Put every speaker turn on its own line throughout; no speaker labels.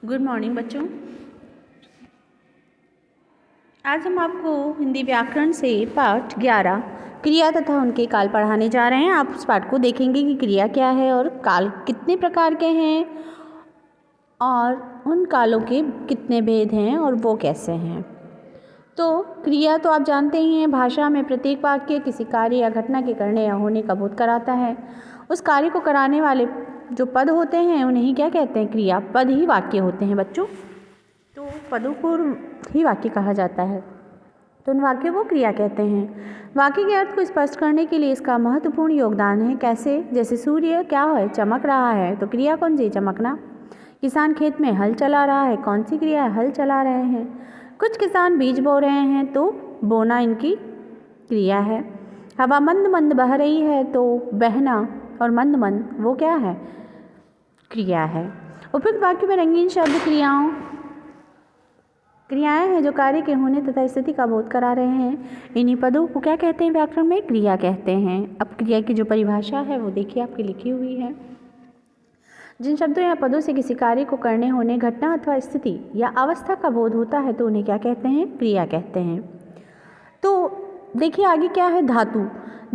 Good morning बच्चों। आज हम आपको हिंदी व्याकरण से पाठ 11 क्रिया तथा उनके काल पढ़ाने जा रहे हैं। आप उस पाठ को देखेंगे कि क्रिया क्या है और काल कितने प्रकार के हैं और उन कालों के कितने भेद हैं और वो कैसे हैं। तो क्रिया तो आप जानते ही हैं, भाषा में प्रत्येक वाक्य किसी कार्य या घटना के करने या होने का बोध कराता है। उस कार्य को कराने वाले जो पद होते हैं उन्हें ही क्या कहते हैं? क्रिया। पद ही वाक्य होते हैं बच्चों, तो पदों को ही वाक्य कहा जाता है, तो उन वाक्यों को क्रिया कहते हैं। वाक्य के अर्थ को स्पष्ट करने के लिए इसका महत्वपूर्ण योगदान है। कैसे? जैसे सूर्य क्या है? चमक रहा है, तो क्रिया कौन सी? चमकना। किसान खेत में हल चला रहा है, कौन सी क्रिया है? हल चला रहे हैं। कुछ किसान बीज बो रहे हैं, तो बोना इनकी क्रिया है। हवा मंद मंद बह रही है, तो बहना और मंद मंद वो क्या है? क्रिया है। उपयुक्त वाक्य में रंगीन शब्द क्रियाएं हैं जो कार्य के होने तथा स्थिति का बोध करा रहे हैं। इन्हीं पदों को क्या कहते हैं? व्याकरण में क्रिया कहते हैं। अब क्रिया की जो परिभाषा है वो देखिए आपकी लिखी हुई है। जिन शब्दों या पदों से किसी कार्य को करने, होने, घटना अथवा स्थिति या अवस्था का बोध होता है तो उन्हें क्या कहते हैं? क्रिया कहते हैं। तो देखिए आगे क्या है? धातु।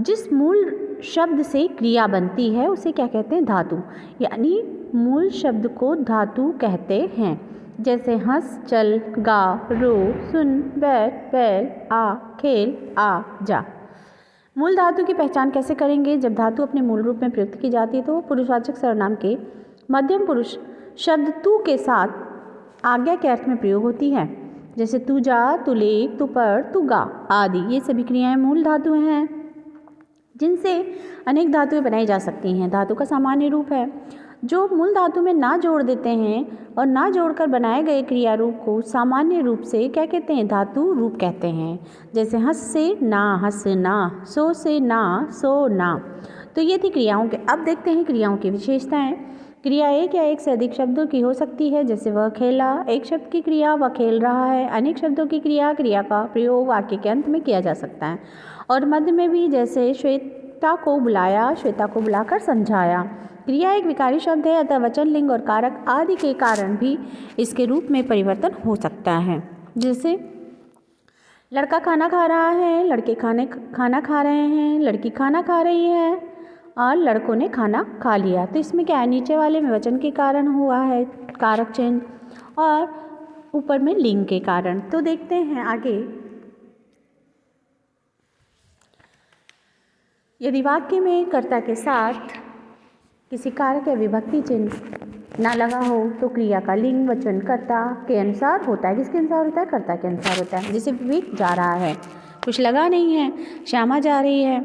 जिस मूल शब्द से क्रिया बनती है उसे क्या कहते हैं? धातु। यानी मूल शब्द को धातु कहते हैं। जैसे हंस, चल, गा, रो, सुन, बैठ, बैल, आ, खेल, आ, जा। मूल धातु की पहचान कैसे करेंगे? जब धातु अपने मूल रूप में प्रयुक्त की जाती है तो पुरुषवाचक सर्वनाम के मध्यम पुरुष शब्द तू के साथ आज्ञा के अर्थ में प्रयोग होती है। जैसे तू जा, तू लेख, तू पढ़, तू गा आदि। ये सभी क्रियाएं मूल धातु हैं जिनसे अनेक धातुएं बनाई जा सकती हैं। धातु का सामान्य रूप है। जो मूल धातु में ना जोड़ देते हैं और ना जोड़कर बनाए गए क्रिया रूप को सामान्य रूप से क्या कहते हैं? धातु रूप कहते हैं। जैसे हंस से ना, हंसना, सो से ना, सोना। तो ये थी क्रियाओं के। अब देखते हैं क्रियाओं की विशेषताएं। क्रिया एक या एक से अधिक शब्दों की हो सकती है। जैसे वह खेला, एक शब्द की क्रिया वह खेल रहा है। अनेक शब्दों की क्रिया का प्रयोग वाक्य के अंत में किया जा सकता है और मध्य में भी। जैसे श्वेता को बुलाया, श्वेता को बुलाकर समझाया। क्रिया एक विकारी शब्द है, अतः वचन, लिंग और कारक आदि के कारण भी इसके रूप में परिवर्तन हो सकता है। जैसे लड़का खाना खा रहा है, लड़के खाना खा रहे हैं, लड़की खाना खा रही है और लड़कों ने खाना खा लिया। तो इसमें क्या है? नीचे वाले में वचन के कारण हुआ है कारक चिन्ह और ऊपर में लिंग के कारण। तो देखते हैं आगे। यदि वाक्य में कर्ता के साथ किसी कारक या विभक्ति चिन्ह ना लगा हो तो क्रिया का लिंग वचन कर्ता के अनुसार होता है। किसके अनुसार होता है? कर्ता के अनुसार होता है। जैसे विवेक जा रहा है, कुछ लगा नहीं है, श्यामा जा रही है,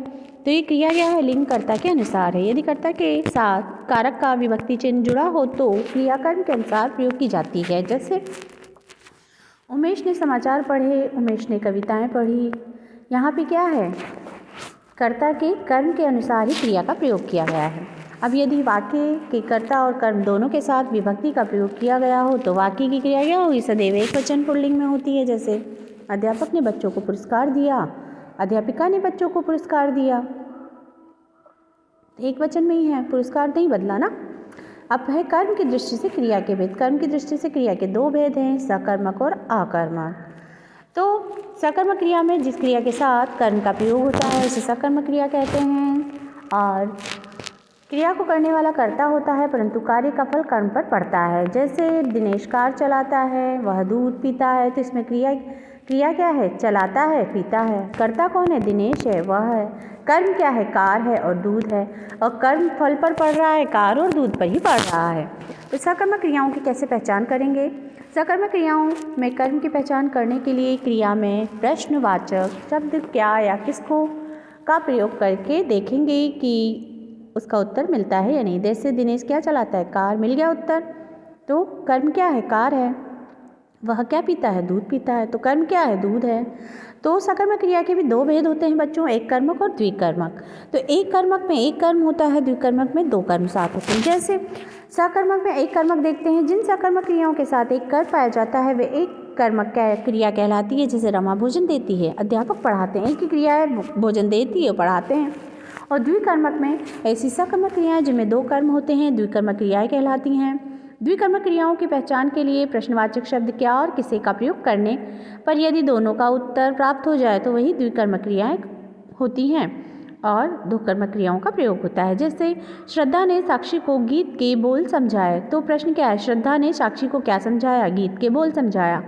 तो ये क्रिया क्या है? लिंग कर्ता के अनुसार है। यदि कर्ता के साथ कारक का विभक्ति चिन्ह जुड़ा हो तो क्रिया कर्म के अनुसार प्रयोग की जाती है। जैसे उमेश ने समाचार पढ़े, उमेश ने कविताएं पढ़ी। यहाँ पे क्या है? कर्ता के कर्म के अनुसार ही क्रिया का प्रयोग किया गया है। अब यदि वाक्य के कर्ता और कर्म दोनों के साथ विभक्ति का प्रयोग किया गया हो तो वाक्य की क्रिया क्या होगी? सदैव एक वचन पुल्लिंग में होती है। जैसे अध्यापक ने बच्चों को पुरस्कार दिया, अध्यापिका ने बच्चों को पुरस्कार दिया, एक वचन में ही है, पुरस्कार नहीं बदला ना। अब है कर्म की दृष्टि से क्रिया के भेद। कर्म की दृष्टि से क्रिया के दो भेद हैं, सकर्मक और अकर्मक। तो सकर्मक क्रिया में जिस क्रिया के साथ कर्म का प्रयोग होता है उसे सकर्मक क्रिया कहते हैं और क्रिया को करने वाला कर्ता होता है परंतु कार्य का फल कर्म पर पड़ता है। जैसे दिनेश कार चलाता है, वह दूध पीता है, तो इसमें क्रिया क्या है? चलाता है, पीता है। कर्ता कौन है? दिनेश है, वह है। कर्म क्या है? कार है और दूध है, और कर्म फल पर पड़ रहा है, कार और दूध पर ही पड़ रहा है। तो सकर्मक क्रियाओं की कैसे पहचान करेंगे? सकर्मक क्रियाओं में कर्म की पहचान करने के लिए क्रिया में प्रश्नवाचक शब्द क्या या किसको का प्रयोग करके देखेंगे कि उसका उत्तर मिलता है या नहीं। जैसे दिनेश क्या चलाता है? कार। मिल गया उत्तर। तो कर्म क्या है? कार है। वह क्या पीता है? दूध पीता है। तो कर्म क्या है? दूध है। तो सकर्मक क्रिया के भी दो भेद होते हैं बच्चों, एक कर्मक और द्विकर्मक। तो एक कर्मक में एक कर्म होता है, द्विकर्मक में दो कर्म साथ होते हैं। जैसे सकर्मक में एक कर्मक देखते हैं। जिन सकर्मक क्रियाओं के साथ एक कर्म पाया जाता है वे एक कर्मक क्रिया कहलाती है। जैसे रमा भोजन देती है, अध्यापक पढ़ाते हैं। एक ही क्रिया है, भोजन देती है, पढ़ाते हैं। और द्विकर्मक में ऐसी सकर्मक क्रियाएं जिनमें दो कर्म होते हैं द्विकर्मक क्रियाएं कहलाती हैं। द्विकर्मक क्रियाओं की पहचान के लिए प्रश्नवाचक शब्द क्या और किसे का प्रयोग करने पर यदि दोनों का उत्तर प्राप्त हो जाए तो वही द्विकर्मक क्रियाएं होती हैं और दो कर्मक क्रियाओं का प्रयोग होता है। जैसे श्रद्धा ने साक्षी को गीत के बोल समझाए, तो प्रश्न क्या है, श्रद्धा ने साक्षी को क्या समझाया, गीत के बोल समझाया।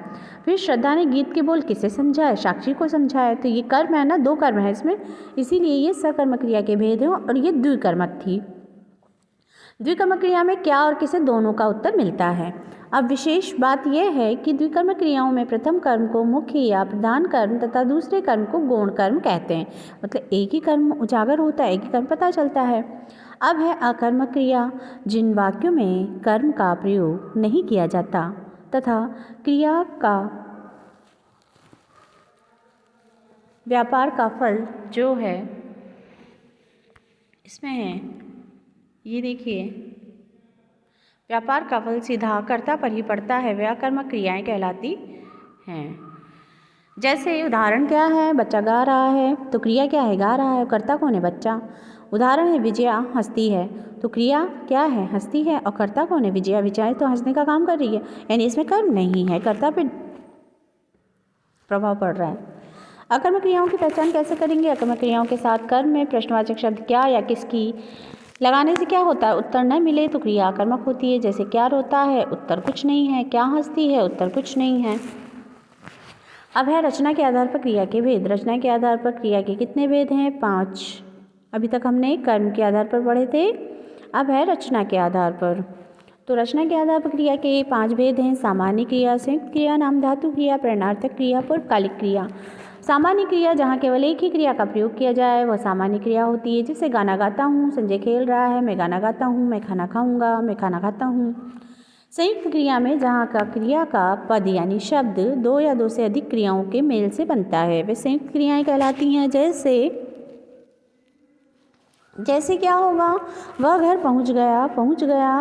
फिर श्रद्धा ने गीत के बोल किसे समझाए, साक्षी को समझाए। तो ये कर्म है ना, दो कर्म है इसमें, इसीलिए ये सकर्मक क्रिया के भेद हैं और ये द्विकर्मक थी। द्विकर्मक क्रिया में क्या और किसे दोनों का उत्तर मिलता है। अब विशेष बात यह है कि द्विकर्मक क्रियाओं में प्रथम कर्म को मुख्य या प्रधान कर्म तथा दूसरे कर्म को गौण कर्म कहते हैं। मतलब एक ही कर्म उजागर होता है, एक ही कर्म पता चलता है। अब है अकर्मक क्रिया, जिन वाक्यों में कर्म का प्रयोग नहीं किया जाता तथा क्रिया का व्यापार का फल जो है इसमें है, ये देखिए, व्यापार का फल सीधा कर्ता पर ही पड़ता है, वे अकर्मक क्रियाएं कहलाती हैं। जैसे उदाहरण क्या है, बच्चा गा रहा है, तो क्रिया क्या है, गा रहा है, कर्ता कौन है, बच्चा। उदाहरण है विजया हंसती है, तो क्रिया क्या है, हंसती है, और कर्ता कौन है, विजया। विजया तो हंसने का काम कर रही है, यानी इसमें कर्म नहीं है, कर्ता पे प्रभाव पड़ रहा है। अकर्मक क्रियाओं की पहचान कैसे करेंगे। अकर्मक क्रियाओं के साथ कर्म में प्रश्नवाचक शब्द क्या या किसकी लगाने से क्या होता है, उत्तर न मिले तो क्रिया आकर्मक होती है। जैसे क्या रोता है, उत्तर कुछ नहीं है, क्या हंसती है, उत्तर कुछ नहीं है। अब है रचना के आधार पर क्रिया के भेद। रचना के आधार पर क्रिया के कितने भेद हैं, 5। अभी तक हमने कर्म के आधार पर पढ़े थे, अब है रचना के आधार पर। तो रचना के आधार पर क्रिया के 5 भेद हैं। सामान्य क्रिया, संयुक्त क्रिया, नाम धातु क्रिया, प्रेरणार्थक क्रिया, पूर्वकालिक क्रिया। सामान्य क्रिया जहाँ केवल एक ही क्रिया का प्रयोग किया जाए वह सामान्य क्रिया होती है। जैसे गाना गाता हूँ, संजय खेल रहा है, मैं गाना गाता हूँ, मैं खाना खाऊंगा, मैं खाना खाता हूँ। संयुक्त क्रिया में जहाँ का क्रिया का पद यानी शब्द 2 या 2 से अधिक क्रियाओं के मेल से बनता है वे संयुक्त क्रियाएं कहलाती हैं। जैसे क्या होगा, वह घर पहुँच गया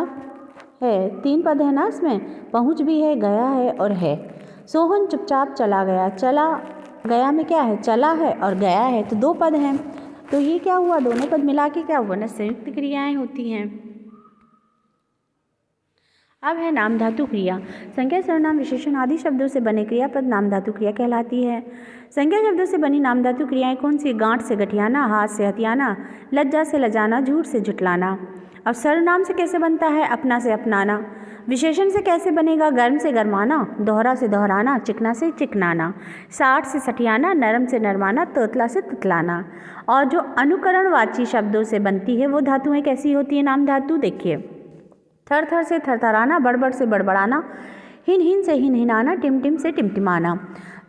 है, 3 पद है ना इसमें, पहुँच भी है, गया है और है। सोहन चुपचाप चला गया, चला गया में क्या है, चला है और गया है, तो 2 पद हैं। तो ये क्या हुआ, दोनों पद मिला के क्या हुआ ना, संयुक्त क्रियाएं होती हैं। अब है नाम धातु क्रिया। संज्ञा, सर्वनाम, विशेषण आदि शब्दों से बने क्रियापद नाम धातु क्रिया कहलाती है। संज्ञा शब्दों से बनी नाम धातु क्रियाएं कौन सी, गांठ से गठियाना, हाथ से हथियाना, लज्जा से लजाना, झूठ से झुटलाना। अब सर्वनाम से कैसे बनता है, अपना से अपनाना। विशेषण से कैसे बनेगा, गर्म से गरमाना, दोहरा से दोहराना, चिकना से चिकनाना, साठ से सठियाना, नरम से नरमाना, तोतला से तुतलाना। और जो अनुकरणवाची शब्दों से बनती है वो धातुएं कैसी होती है, नाम धातु देखिए, थर थर से थरथराना, बड़बड़ से बड़बड़ाना, हिन हिन से हिन हिनाना, टिम टिम से टिमटिमाना।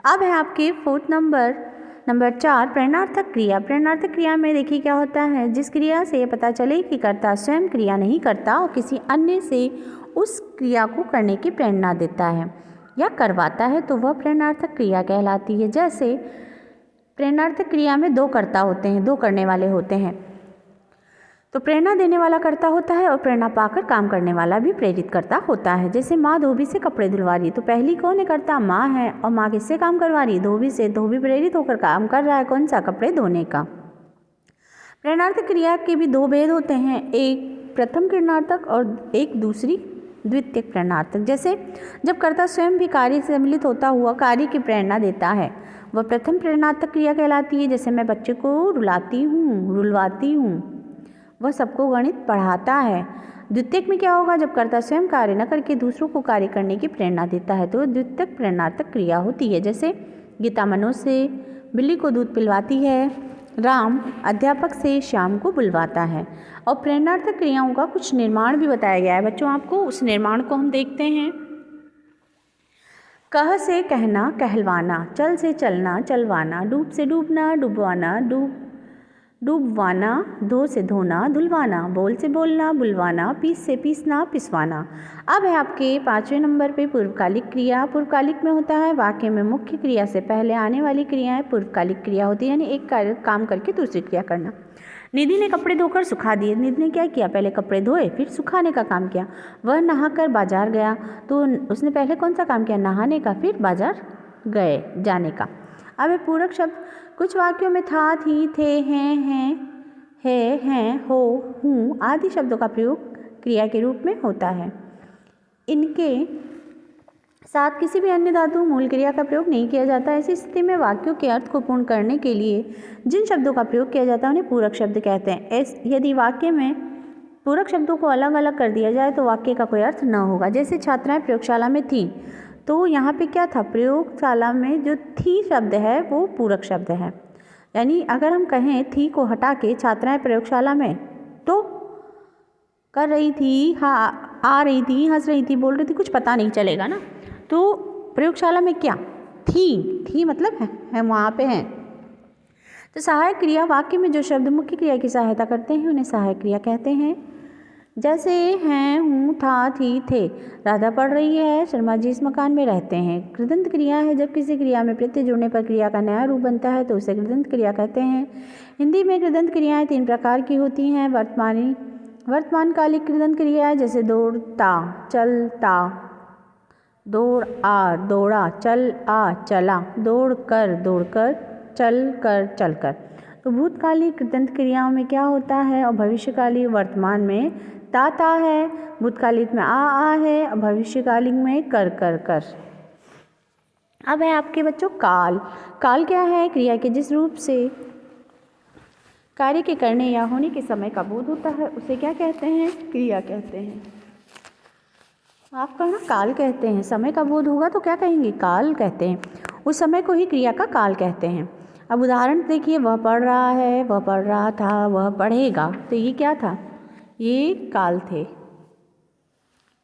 अब है आपके 4th नंबर 4 प्रेरणार्थक क्रिया। प्रेरणार्थक क्रिया में देखिए क्या होता है, जिस क्रिया से ये पता चले कि कर्ता स्वयं क्रिया नहीं करता और किसी अन्य से उस क्रिया को करने की प्रेरणा देता है या करवाता है तो वह प्रेरणार्थक क्रिया कहलाती है। जैसे प्रेरणार्थक क्रिया में 2 कर्ता होते हैं, 2 करने वाले होते हैं, तो प्रेरणा देने वाला कर्ता होता है और प्रेरणा पाकर काम करने वाला भी प्रेरित कर्ता होता है। जैसे माँ धोबी से कपड़े धुलवा रही, तो पहली कौन है, कर्ता माँ है, और माँ किससे काम करवा रही, धोबी से। धोबी प्रेरित होकर काम कर रहा है, कौन सा, कपड़े धोने का। प्रेरणार्थक क्रिया के भी 2 भेद होते हैं, एक प्रथम प्रेरणार्थक और एक दूसरी द्वितीयक प्रेरणार्थक। जैसे जब कर्ता स्वयं भी कार्य से सम्मिलित होता हुआ कार्य की प्रेरणा देता है वह प्रथम प्रेरणार्थक क्रिया कहलाती है। जैसे मैं बच्चे को रुलाती हूँ, रुलवाती हूँ, वह सबको गणित पढ़ाता है। द्वितीयक में क्या होगा, जब कर्ता स्वयं कार्य न करके दूसरों को कार्य करने की प्रेरणा देता है तो वह द्वितीयक प्रेरणार्थक क्रिया होती है। जैसे गीता मनोज से बिल्ली को दूध पिलवाती है, राम अध्यापक से श्याम को बुलवाता है। और प्रेरणार्थक क्रियाओं का कुछ निर्माण भी बताया गया है बच्चों आपको, उस निर्माण को हम देखते हैं। कह से कहना, कहलवाना, चल से चलना, चलवाना, डूब से डूबना, डूबवाना, डूबवाना, धो से धोना, धुलवाना, बोल से बोलना, बुलवाना, पीस से पीसना, पिसवाना। अब है आपके 5वें नंबर पे पूर्वकालिक क्रिया। पूर्वकालिक में होता है वाक्य में मुख्य क्रिया से पहले आने वाली क्रियाएं पूर्वकालिक क्रिया होती है, यानी एक कार्य काम करके दूसरी क्रिया करना। निधि ने कपड़े धोकर सुखा दिए। निधि ने क्या किया, पहले कपड़े धोए फिर सुखाने का काम किया। वह नहाकर बाजार गया, तो उसने पहले कौन सा काम किया, नहाने का, फिर बाजार गए, जाने का। अब है पूरक शब्द। कुछ वाक्यों में था, थी, थे, हैं, हो, हूँ आदि शब्दों का प्रयोग क्रिया के रूप में होता है। इनके साथ किसी भी अन्य धातु मूल क्रिया का प्रयोग नहीं किया जाता। ऐसी स्थिति में वाक्यों के अर्थ को पूर्ण करने के लिए जिन शब्दों का प्रयोग किया जाता है उन्हें पूरक शब्द कहते हैं। यदि वाक्य में पूरक शब्दों को अलग अलग कर दिया जाए तो वाक्य का कोई अर्थ न होगा। जैसे छात्राएं प्रयोगशाला में थीं, तो यहाँ पे क्या था, प्रयोगशाला में जो थी शब्द है वो पूरक शब्द है। यानी अगर हम कहें थी को हटा के छात्राएं प्रयोगशाला में, तो कर रही थी, हाँ आ रही थी, हंस रही थी, बोल रही थी, कुछ पता नहीं चलेगा ना। तो प्रयोगशाला में क्या थी मतलब है वहाँ पे हैं। तो सहायक क्रिया वाक्य में जो शब्द मुख्य क्रिया की सहायता करते हैं उन्हें सहायक क्रिया कहते हैं। जैसे हैं, हूँ, था, थी, थे। राधा पढ़ रही है, शर्मा जी इस मकान में रहते हैं। कृदंत क्रिया है। जब किसी क्रिया में प्रत्यय जुड़ने पर क्रिया का नया रूप बनता है तो उसे कृदंत क्रिया कहते हैं। हिंदी में कृदंत क्रियाएं 3 प्रकार की होती हैं। वर्तमानकालिक कृदंत क्रियाएं जैसे दौड़ता, चलता, दौड़ आ, दौड़ा, चल आ, चला, दौड़ कर, चल कर। तो भूतकालिक कृदंत क्रियाओं में क्या होता है, और भविष्यकाली वर्तमान में ता है, भूतकालिक में आ है, और भविष्यकालिक में कर। अब है आपके बच्चों काल। काल क्या है, क्रिया के जिस रूप से कार्य के करने या होने के समय का बोध होता है उसे क्या कहते हैं, क्रिया कहते हैं। आप कहना काल कहते हैं। समय का बोध होगा तो क्या कहेंगे, काल कहते हैं। उस समय को ही क्रिया का काल कहते हैं। अब उदाहरण देखिए, वह पढ़ रहा है, वह पढ़ रहा था, वह पढ़ेगा। तो ये क्या था, ये काल थे।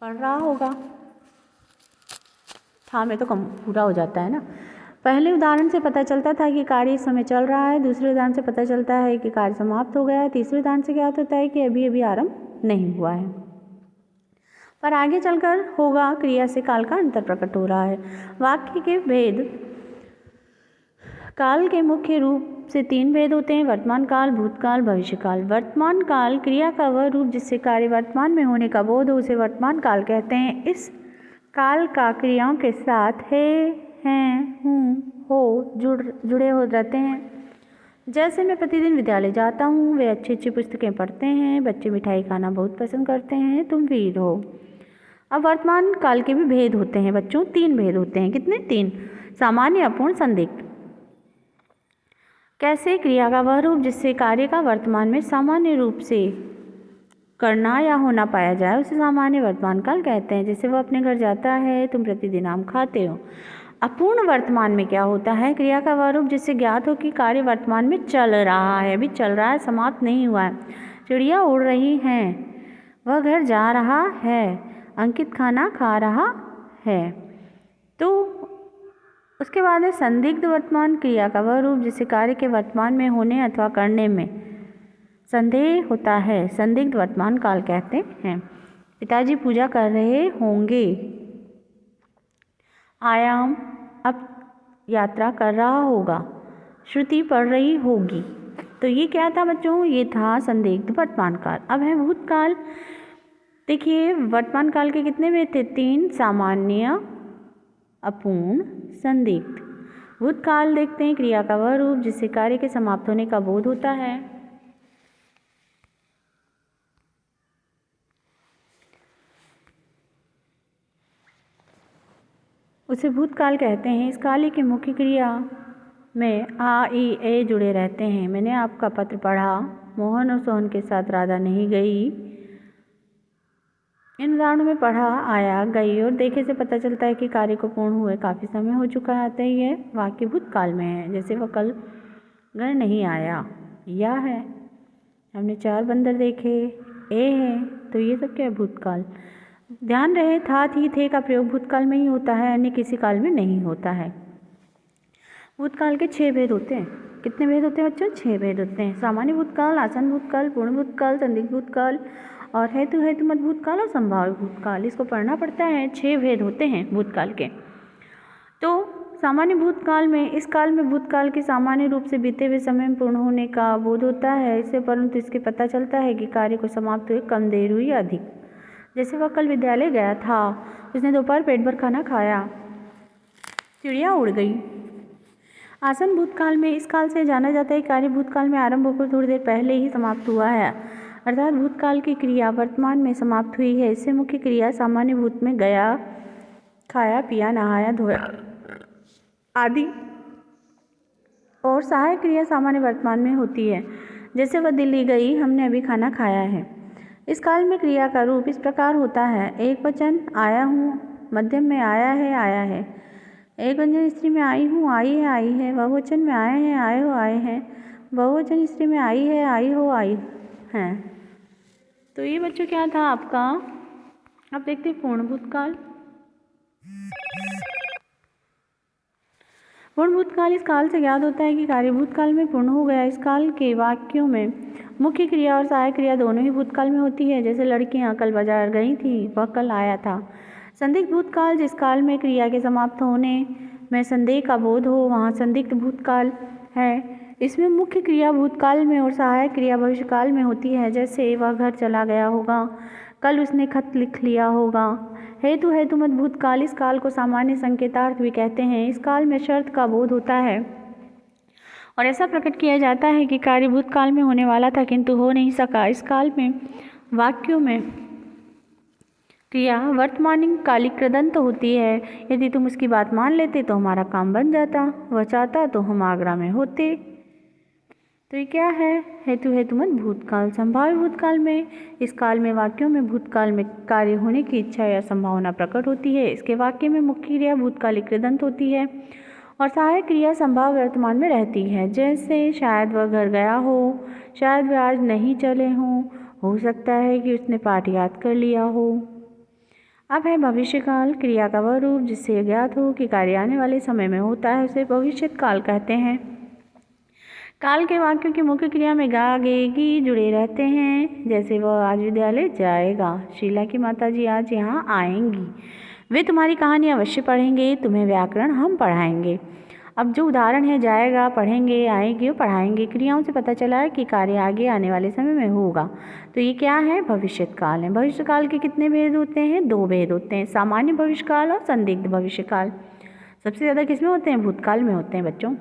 पढ़ रहा होगा, था में तो कम पूरा हो जाता है ना। पहले उदाहरण से पता चलता था कि कार्य इस समय चल रहा है। दूसरे उदाहरण से पता चलता है कि कार्य समाप्त हो गया है। तीसरे उदाहरण से क्या होता है कि अभी आरंभ नहीं हुआ है, पर आगे चलकर होगा। क्रिया से काल का अंतर प्रकट हो रहा है। वाक्य के भेद, काल के मुख्य रूप से 3 भेद होते हैं, वर्तमान काल, भूतकाल, भविष्यकाल। वर्तमान काल क्रिया का वह रूप जिससे कार्य वर्तमान में होने का बोध हो उसे वर्तमान काल कहते हैं। इस काल का क्रियाओं के साथ है, हैं, हूँ, हो जुड़े हो रहते हैं। जैसे मैं प्रतिदिन विद्यालय जाता हूँ, वे अच्छी पुस्तकें पढ़ते हैं, बच्चे मिठाई खाना बहुत पसंद करते हैं, तुम वीर हो। अब वर्तमान काल के भी भेद होते हैं बच्चों, 3 भेद होते हैं। कितने, 3। सामान्य, अपूर्ण, संदिग्ध। कैसे, क्रिया का वह रूप जिससे कार्य का वर्तमान में सामान्य रूप से करना या होना पाया जाए उसे सामान्य वर्तमान काल कहते हैं। जैसे वह अपने घर जाता है, तुम प्रतिदिन आम खाते हो। अपूर्ण वर्तमान में क्या होता है, क्रिया का वह रूप जिससे ज्ञात हो कि कार्य वर्तमान में चल रहा है, अभी चल रहा है, समाप्त नहीं हुआ है। चिड़िया उड़ रही हैं, वह घर जा रहा है, अंकित खाना खा रहा है। तो उसके बाद है संदिग्ध वर्तमान, क्रिया का वह रूप जिससे कार्य के वर्तमान में होने अथवा करने में संदेह होता है, संदिग्ध वर्तमान काल कहते हैं। पिताजी पूजा कर रहे होंगे, आयाम, अब यात्रा कर रहा होगा, श्रुति पढ़ रही होगी। तो ये क्या था बच्चों, ये था संदिग्ध वर्तमान काल। अब है भूतकाल। देखिए वर्तमान काल के कितने भेद थे, 3। सामान्य, अपूर्ण, संदिग्ध। भूतकाल देखते हैं, क्रिया का वह रूप जिससे कार्य के समाप्त होने का बोध होता है। उसे भूतकाल कहते हैं। इस काल की मुख्य क्रिया में आ, ई, ए जुड़े रहते हैं। मैंने आपका पत्र पढ़ा, मोहन और सोहन के साथ राधा नहीं गई। इन उदाहरणों में पढ़ा, आया, गई और देखे से पता चलता है कि कार्य को पूर्ण हुए काफ़ी समय हो चुका है, अतः यह वाक्य भूतकाल में है। जैसे वह कल घर नहीं आया, या है, हमने 4 बंदर देखे, ए है, तो ये सब क्या है, भूतकाल। ध्यान रहे, था, थी, थे का प्रयोग भूतकाल में ही होता है, अन्य किसी काल में नहीं होता है। भूतकाल के 6 भेद होते हैं। कितने भेद होते हैं बच्चों, 6 भेद होते हैं। सामान्य भूतकाल, आसन भूतकाल, पूर्ण भूतकाल, संदिग्ध भूतकाल और हेतु मत भूतकाल और संभाव्य भूतकाल। इसको पढ़ना पड़ता है। 6 भेद होते हैं भूतकाल के। तो सामान्य भूतकाल में, इस काल में भूतकाल के सामान्य रूप से बीते हुए समय में पूर्ण होने का बोध होता है इससे, परंतु इसके पता चलता है कि कार्य को समाप्त हुए कम देर हुई या अधिक। जैसे वह कल विद्यालय गया था, उसने दोपहर पेट भर खाना खाया, चिड़िया उड़ गई। आसन भूतकाल में, इस काल से जाना जाता है कार्य भूतकाल में आरंभ होकर थोड़ी देर पहले ही समाप्त हुआ है, अर्थात भूतकाल की क्रिया वर्तमान में समाप्त हुई है। इससे मुख्य क्रिया सामान्य भूत में गया, खाया, पिया, नहाया, धोया आदि, और सहायक क्रिया सामान्य वर्तमान में होती है। जैसे वह दिल्ली गई, हमने अभी खाना खाया है। इस काल में क्रिया का रूप इस प्रकार होता है। एक वचन आया हूँ, मध्यम में आया है, आया है। एक वचन स्त्री में आई हूँ, आई है, आई है। बहुवचन में आए हैं, आए हो, आए हैं। बहुवचन स्त्री में आई है, आई हो, आई हैं। तो ये बच्चों क्या था आपका। अब देखते हैं पूर्ण भूतकाल। पूर्ण भूतकाल इस काल से ज्ञात होता है कि कार्य भूतकाल में पूर्ण हो गया। इस काल के वाक्यों में मुख्य क्रिया और सहायक क्रिया दोनों ही भूतकाल में होती है। जैसे लड़कियां कल बाजार गई थी, वह कल आया था। संदिग्ध भूतकाल जिस काल में क्रिया के समाप्त होने में संदेह का बोध हो, वहाँ संदिग्ध भूतकाल है। इसमें मुख्य क्रिया भूतकाल में और सहायक क्रिया भविष्यकाल में होती है। जैसे वह घर चला गया होगा, कल उसने खत लिख लिया होगा। हेतु हेतुमत भूतकाल इस काल को सामान्य संकेतार्थ भी कहते हैं। इस काल में शर्त का बोध होता है और ऐसा प्रकट किया जाता है कि कार्य भूतकाल में होने वाला था किंतु हो नहीं सका। इस काल में वाक्यों में क्रिया वर्तमान कालिक कृदंत होती है। यदि तुम उसकी बात मान लेते तो हमारा काम बन जाता, वह चाहता तो हम आगरा में होते। तो ये क्या है, हेतु हेतुमत भूतकाल। संभाव्य भूतकाल में इस काल में वाक्यों में भूतकाल में कार्य होने की इच्छा या संभावना प्रकट होती है। इसके वाक्य में मुख्य क्रिया भूतकालिक कृदंत होती है और सहायक क्रिया संभाव्य वर्तमान में रहती है। जैसे शायद वह घर गया हो, शायद वह आज नहीं चले हों, हो सकता है कि उसने पाठ याद कर लिया हो। अब है भविष्यकाल। क्रिया का वह रूप जिससे ज्ञात हो कि कार्य आने वाले समय में होता है, उसे भविष्यत काल कहते हैं। काल के वाक्यों की मुख्य क्रिया में गा गे गी जुड़े रहते हैं। जैसे वह आज विद्यालय जाएगा, शीला की माताजी आज यहाँ आएंगी, वे तुम्हारी कहानी अवश्य पढ़ेंगे, तुम्हें व्याकरण हम पढ़ाएंगे। अब जो उदाहरण है जाएगा, पढ़ेंगे, आएंगे और पढ़ाएंगे, क्रियाओं से पता चला है कि कार्य आगे आने वाले समय में होगा। तो ये क्या है, भविष्यकाल है। भविष्यकाल के कितने भेद होते हैं, 2 भेद होते हैं, सामान्य भविष्यकाल और संदिग्ध भविष्यकाल। सबसे ज़्यादा किसमें होते हैं, भूतकाल में होते हैं बच्चों।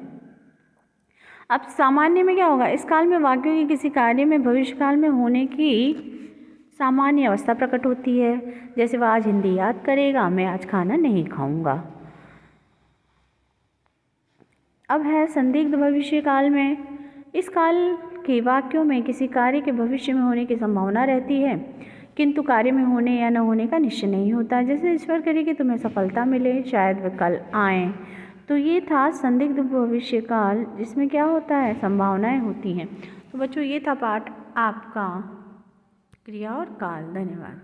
अब सामान्य में क्या होगा, इस काल में वाक्यों की किसी कार्य में भविष्यकाल में होने की सामान्य अवस्था प्रकट होती है। जैसे वह आज हिंदी याद करेगा, मैं आज खाना नहीं खाऊंगा। अब है संदिग्ध भविष्यकाल में इस काल के वाक्यों में किसी कार्य के भविष्य में होने की संभावना रहती है किंतु कार्य में होने या न होने का निश्चय नहीं होता। जैसे ईश्वर करे कि तुम्हें सफलता मिले, शायद वे कल आएँ। तो ये था संदिग्ध भविष्यकाल, जिसमें क्या होता है, संभावनाएं होती हैं। तो बच्चों ये था पाठ आपका क्रिया और काल। धन्यवाद।